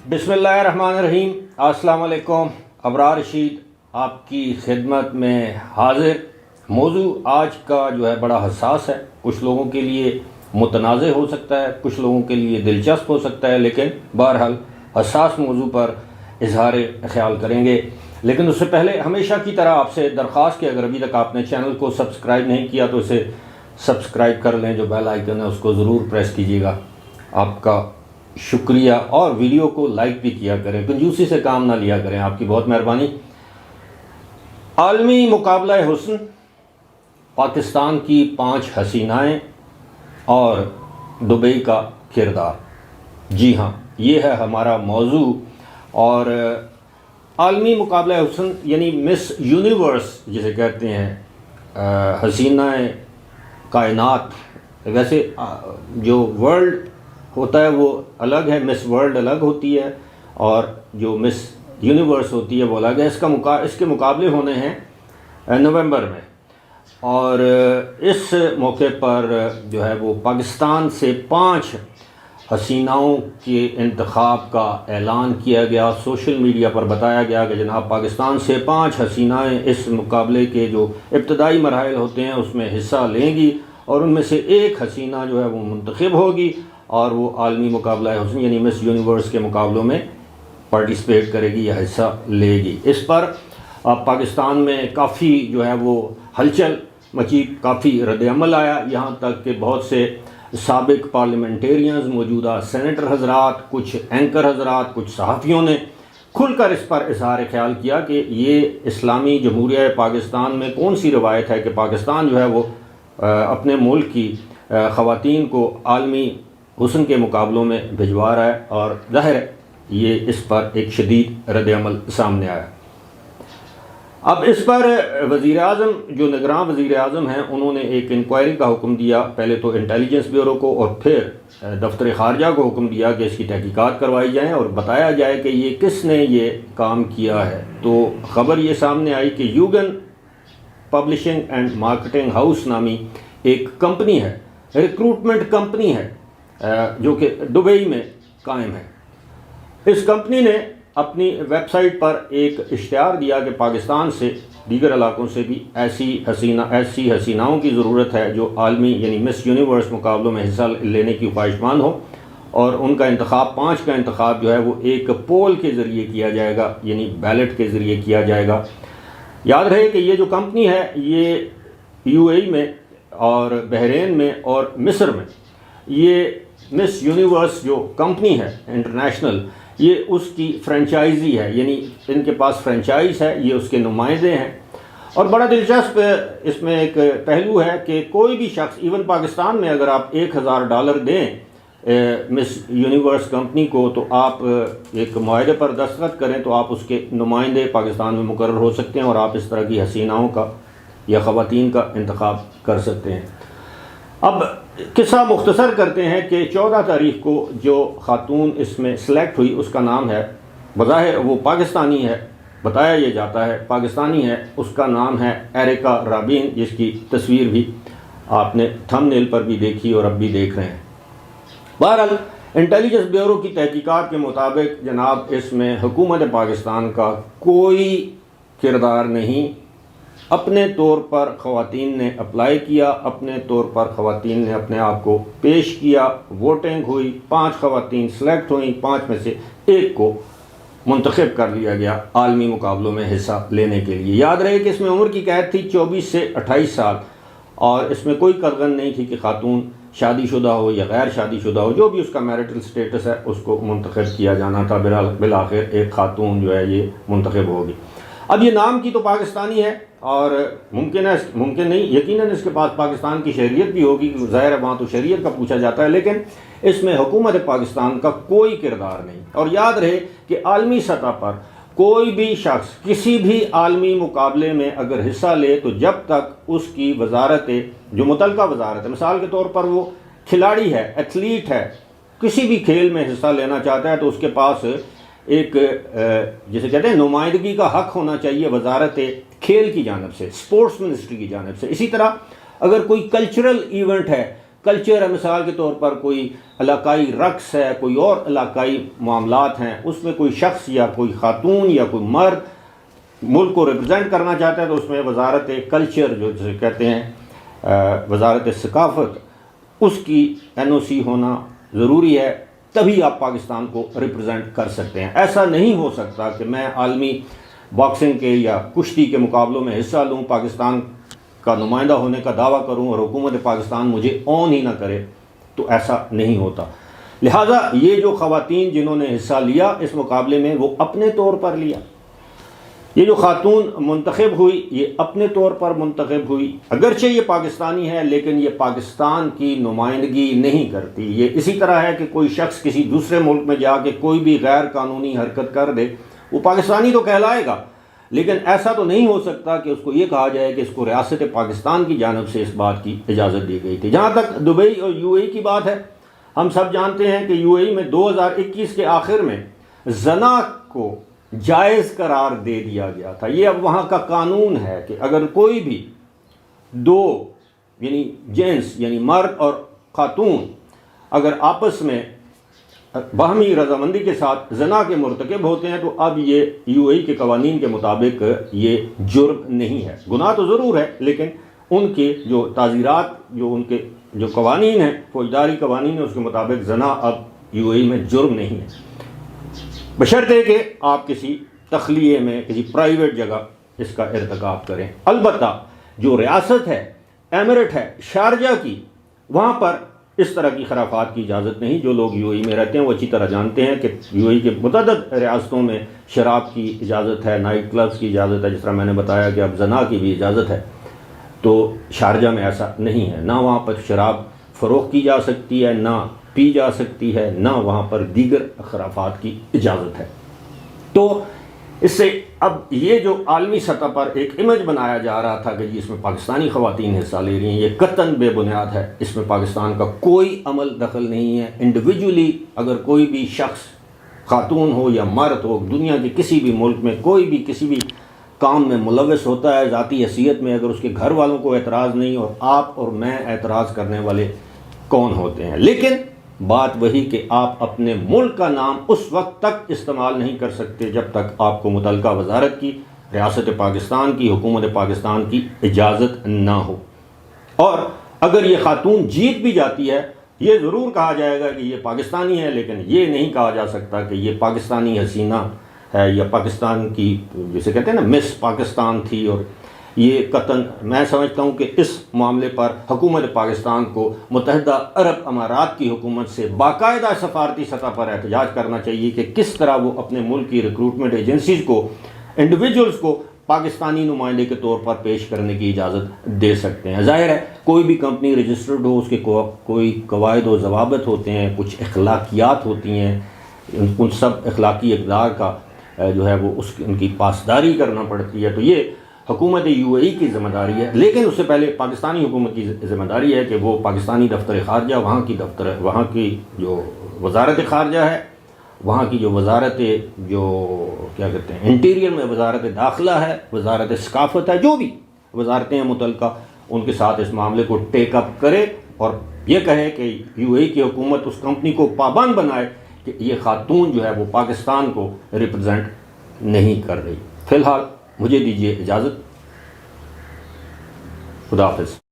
بسم اللہ الرحمن الرحیم۔ السلام علیکم۔ ابرار رشید آپ کی خدمت میں حاضر۔ موضوع آج کا جو ہے بڑا حساس ہے، کچھ لوگوں کے لیے متنازع ہو سکتا ہے، کچھ لوگوں کے لیے دلچسپ ہو سکتا ہے، لیکن بہرحال حساس موضوع پر اظہار خیال کریں گے۔ لیکن اس سے پہلے ہمیشہ کی طرح آپ سے درخواست کہ اگر ابھی تک آپ نے چینل کو سبسکرائب نہیں کیا تو اسے سبسکرائب کر لیں، جو بیل آئیکن ہے اس کو ضرور پریس کیجیے گا، آپ کا شکریہ۔ اور ویڈیو کو لائک بھی کیا کریں، کنجوسی سے کام نہ لیا کریں، آپ کی بہت مہربانی۔ عالمی مقابلہ حسن، پاکستان کی 5 حسینائیں اور دبئی کا کردار۔ جی ہاں، یہ ہے ہمارا موضوع۔ اور عالمی مقابلہ حسن یعنی مس یونیورس جسے کہتے ہیں، حسینائیں کائنات۔ ویسے جو ورلڈ ہوتا ہے وہ الگ ہے، مس ورلڈ الگ ہوتی ہے، اور جو مس یونیورس ہوتی ہے وہ الگ ہے۔ اس کے مقابلے ہونے ہیں نومبر میں، اور اس موقع پر جو ہے وہ پاکستان سے 5 حسیناؤں کے انتخاب کا اعلان کیا گیا۔ سوشل میڈیا پر بتایا گیا کہ جناب پاکستان سے 5 حسینائیں اس مقابلے کے جو ابتدائی مراحل ہوتے ہیں اس میں حصہ لیں گی، اور ان میں سے ایک حسینہ جو ہے وہ منتخب ہوگی اور وہ عالمی مقابلہ حسن یعنی مس یونیورس کے مقابلوں میں پارٹیسپیٹ کرے گی یا حصہ لے گی۔ اس پر پاکستان میں کافی جو ہے وہ ہلچل مچی، کافی رد عمل آیا، یہاں تک کہ بہت سے سابق پارلیمنٹیرینز، موجودہ سینیٹر حضرات، کچھ اینکر حضرات، کچھ صحافیوں نے کھل کر اس پر اظہار خیال کیا کہ یہ اسلامی جمہوریہ پاکستان میں کون سی روایت ہے کہ پاکستان جو ہے وہ اپنے ملک کی خواتین کو عالمی حسن کے مقابلوں میں بھجوا رہا ہے، اور ظاہر ہے یہ اس پر ایک شدید رد عمل سامنے آیا۔ اب اس پر وزیر اعظم جو نگراں وزیر اعظم ہیں انہوں نے ایک انکوائری کا حکم دیا، پہلے تو انٹیلیجنس بیورو کو اور پھر دفتر خارجہ کو حکم دیا کہ اس کی تحقیقات کروائی جائیں اور بتایا جائے کہ یہ کس نے یہ کام کیا ہے۔ تو خبر یہ سامنے آئی کہ یوگن پبلشنگ اینڈ مارکیٹنگ ہاؤس نامی ایک کمپنی ہے، ریکروٹمنٹ کمپنی ہے، جو کہ دبئی میں قائم ہے۔ اس کمپنی نے اپنی ویب سائٹ پر ایک اشتہار دیا کہ پاکستان سے دیگر علاقوں سے بھی ایسی حسیناؤں کی ضرورت ہے جو عالمی یعنی مس یونیورس مقابلوں میں حصہ لینے کی خواہشمند ہو، اور ان کا انتخاب 5 کا انتخاب جو ہے وہ ایک پول کے ذریعے کیا جائے گا، یعنی بیلٹ کے ذریعے کیا جائے گا۔ یاد رہے کہ یہ جو کمپنی ہے یہ UAE میں اور بحرین میں اور مصر میں، یہ مس یونیورس جو کمپنی ہے انٹرنیشنل، یہ اس کی فرنچائزی ہے، یعنی ان کے پاس فرنچائز ہے، یہ اس کے نمائندے ہیں۔ اور بڑا دلچسپ اس میں ایک پہلو ہے کہ کوئی بھی شخص ایون پاکستان میں اگر آپ $1000 دیں مس یونیورس کمپنی کو تو آپ ایک معاہدے پر دستخط کریں تو آپ اس کے نمائندے پاکستان میں مقرر ہو سکتے ہیں، اور آپ اس طرح کی حسیناؤں کا یا خواتین کا انتخاب کر سکتے ہیں۔ اب قصہ مختصر کرتے ہیں کہ 14 تاریخ کو جو خاتون اس میں سلیکٹ ہوئی اس کا نام ہے، بظاہر وہ پاکستانی ہے، بتایا یہ جاتا ہے پاکستانی ہے، اس کا نام ہے ایریکا رابین، جس کی تصویر بھی آپ نے تھم نیل پر بھی دیکھی اور اب بھی دیکھ رہے ہیں۔ بہرحال انٹیلیجنس بیورو کی تحقیقات کے مطابق جناب اس میں حکومت پاکستان کا کوئی کردار نہیں۔ اپنے طور پر خواتین نے اپلائی کیا، اپنے طور پر خواتین نے اپنے آپ کو پیش کیا، ووٹنگ ہوئی، 5 خواتین سلیکٹ ہوئیں، 5 میں سے ایک کو منتخب کر لیا گیا عالمی مقابلوں میں حصہ لینے کے لیے۔ یاد رہے کہ اس میں عمر کی قید تھی 24 سے 28 سال، اور اس میں کوئی قدغن نہیں تھی کہ خاتون شادی شدہ ہو یا غیر شادی شدہ ہو، جو بھی اس کا میرٹل سٹیٹس ہے اس کو منتخب کیا جانا تھا۔ بالآخر ایک خاتون جو ہے یہ منتخب ہوگی۔ اب یہ نام کی تو پاکستانی ہے، اور ممکن نہیں، یقیناً اس کے پاس پاکستان کی شہریت بھی ہوگی، ظاہر ہے وہاں تو شہریت کا پوچھا جاتا ہے، لیکن اس میں حکومت پاکستان کا کوئی کردار نہیں۔ اور یاد رہے کہ عالمی سطح پر کوئی بھی شخص کسی بھی عالمی مقابلے میں اگر حصہ لے تو جب تک اس کی وزارت جو متعلقہ وزارت ہے، مثال کے طور پر وہ کھلاڑی ہے، ایتھلیٹ ہے، کسی بھی کھیل میں حصہ لینا چاہتا ہے تو اس کے پاس ایک جسے کہتے ہیں نمائندگی کا حق ہونا چاہیے وزارت کھیل کی جانب سے، اسپورٹس منسٹری کی جانب سے۔ اسی طرح اگر کوئی کلچرل ایونٹ ہے، کلچر ہے، مثال کے طور پر کوئی علاقائی رقص ہے، کوئی اور علاقائی معاملات ہیں، اس میں کوئی شخص یا کوئی خاتون یا کوئی مرد ملک کو ریپرزینٹ کرنا چاہتا ہے تو اس میں وزارت کلچر جو جسے کہتے ہیں وزارت ثقافت، اس کی NOC ہونا ضروری ہے، تبھی آپ پاکستان کو ریپرزینٹ کر سکتے ہیں۔ ایسا نہیں ہو سکتا کہ میں عالمی باکسنگ کے یا کشتی کے مقابلوں میں حصہ لوں، پاکستان کا نمائندہ ہونے کا دعویٰ کروں اور حکومت پاکستان مجھے آن ہی نہ کرے، تو ایسا نہیں ہوتا۔ لہٰذا یہ جو خواتین جنہوں نے حصہ لیا اس مقابلے میں، وہ اپنے طور پر لیا۔ یہ جو خاتون منتخب ہوئی یہ اپنے طور پر منتخب ہوئی، اگرچہ یہ پاکستانی ہے لیکن یہ پاکستان کی نمائندگی نہیں کرتی۔ یہ اسی طرح ہے کہ کوئی شخص کسی دوسرے ملک میں جا کے کوئی بھی غیر قانونی حرکت کر دے، وہ پاکستانی تو کہلائے گا، لیکن ایسا تو نہیں ہو سکتا کہ اس کو یہ کہا جائے کہ اس کو ریاست پاکستان کی جانب سے اس بات کی اجازت دی گئی تھی۔ جہاں تک دبئی اور UAE کی بات ہے، ہم سب جانتے ہیں کہ UAE میں 2021 کے آخر میں زنا کو جائز قرار دے دیا گیا تھا۔ یہ اب وہاں کا قانون ہے کہ اگر کوئی بھی دو یعنی جنس یعنی مرد اور خاتون اگر آپس میں باہمی رضامندی کے ساتھ زنا کے مرتکب ہوتے ہیں تو اب یہ UAE کے قوانین کے مطابق یہ جرم نہیں ہے۔ گناہ تو ضرور ہے لیکن ان کے جو تعزیرات جو ان کے جو قوانین ہیں، فوجداری قوانین ہیں، اس کے مطابق زنا اب UAE میں جرم نہیں ہے، بشرطے کہ آپ کسی تخلیے میں کسی پرائیویٹ جگہ اس کا ارتکاب کریں۔ البتہ جو ریاست ہے، ایمریٹ ہے شارجہ کی، وہاں پر اس طرح کی خرافات کی اجازت نہیں۔ جو لوگ UAE میں رہتے ہیں وہ اچھی طرح جانتے ہیں کہ UAE کے متعدد ریاستوں میں شراب کی اجازت ہے، نائٹ کلبز کی اجازت ہے، جس طرح میں نے بتایا کہ اب زنا کی بھی اجازت ہے، تو شارجہ میں ایسا نہیں ہے۔ نہ وہاں پر شراب فروخت کی جا سکتی ہے، نہ پی جا سکتی ہے، نہ وہاں پر دیگر خرافات کی اجازت ہے۔ تو اس سے اب یہ جو عالمی سطح پر ایک امیج بنایا جا رہا تھا کہ اس میں پاکستانی خواتین حصہ لے رہی ہیں، یہ قطعاً بے بنیاد ہے۔ اس میں پاکستان کا کوئی عمل دخل نہیں ہے۔ انڈیویجولی اگر کوئی بھی شخص خاتون ہو یا مرد ہو، دنیا کے کسی بھی ملک میں کوئی بھی کسی بھی کام میں ملوث ہوتا ہے ذاتی حیثیت میں، اگر اس کے گھر والوں کو اعتراض نہیں اور آپ اور میں اعتراض کرنے والے کون ہوتے ہیں؟ لیکن بات وہی کہ آپ اپنے ملک کا نام اس وقت تک استعمال نہیں کر سکتے جب تک آپ کو متعلقہ وزارت کی، ریاست پاکستان کی، حکومت پاکستان کی اجازت نہ ہو۔ اور اگر یہ خاتون جیت بھی جاتی ہے، یہ ضرور کہا جائے گا کہ یہ پاکستانی ہے، لیکن یہ نہیں کہا جا سکتا کہ یہ پاکستانی حسینہ ہے یا پاکستان کی جسے کہتے ہیں نا مس پاکستان تھی۔ اور یہ قطعاً میں سمجھتا ہوں کہ اس معاملے پر حکومت پاکستان کو متحدہ عرب امارات کی حکومت سے باقاعدہ سفارتی سطح پر احتجاج کرنا چاہیے کہ کس طرح وہ اپنے ملک کی ریکروٹمنٹ ایجنسیز کو، انڈیویجولز کو پاکستانی نمائندے کے طور پر پیش کرنے کی اجازت دے سکتے ہیں۔ ظاہر ہے کوئی بھی کمپنی رجسٹرڈ ہو، اس کے کوئی قواعد و ضوابط ہوتے ہیں، کچھ اخلاقیات ہوتی ہیں، ان سب اخلاقی اقدار کا جو ہے وہ ان کی پاسداری کرنا پڑتی ہے۔ تو یہ حکومت UAE کی ذمہ داری ہے، لیکن اس سے پہلے پاکستانی حکومت کی ذمہ داری ہے کہ وہ پاکستانی دفتر خارجہ، وہاں کی جو وزارت خارجہ ہے، وہاں کی جو وزارت جو کیا کہتے ہیں انٹیریئر میں وزارت داخلہ ہے، وزارت ثقافت ہے، جو بھی وزارتیں ہیں متعلقہ، ان کے ساتھ اس معاملے کو ٹیک اپ کرے اور یہ کہے کہ UAE کی حکومت اس کمپنی کو پابند بنائے کہ یہ خاتون جو ہے وہ پاکستان کو ریپرزینٹ نہیں کر رہی۔ فی الحال مجھے دیجیے اجازت، خدا حافظ۔